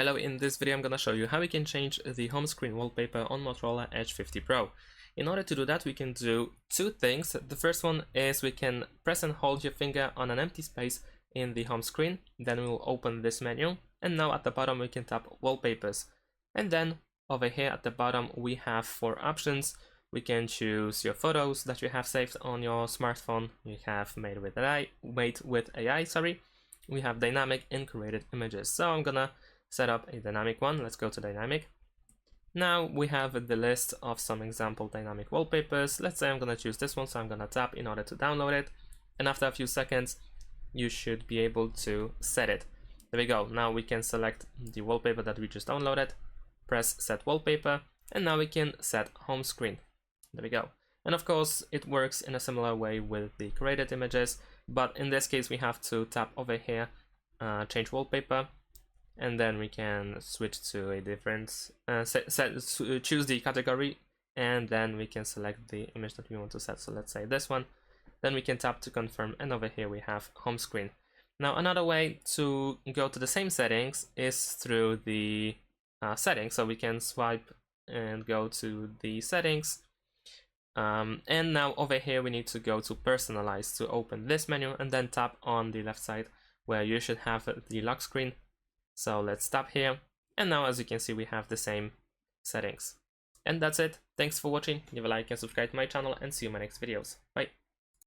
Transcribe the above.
Hello, in this video I'm gonna show you how we can change the home screen wallpaper on Motorola Edge 50 Pro. In order to do that, we can do two things. The first one is we can press and hold your finger on an empty space in the home screen, then we will open this menu, and now at the bottom we can tap wallpapers. And then over here at the bottom we have four options. We can choose your photos that you have saved on your smartphone. You have made with AI, We have dynamic and created images. So I'm gonna set up a dynamic one. Let's go to dynamic. Now we have the list of some example dynamic wallpapers. Let's say I'm gonna choose this one, so I'm gonna tap in order to download it, and after a few seconds you should be able to set it. There we go. Now we can select the wallpaper that we just downloaded, press set wallpaper, and now we can set home screen. There we go. And of course it works in a similar way with the created images, but in this case we have to tap over here, change wallpaper, and then we can switch to a different choose the category, and then we can select the image that we want to set. So let's say this one, then we can tap to confirm, and over here we have home screen. Now another way to go to the same settings is through the settings. So we can swipe and go to the settings, and now over here we need to go to personalize to open this menu, and then tap on the left side where you should have the lock screen. So let's tap here, and now as you can see we have the same settings. And that's it. Thanks for watching. Give a like and subscribe to my channel, and see you in my next videos. Bye.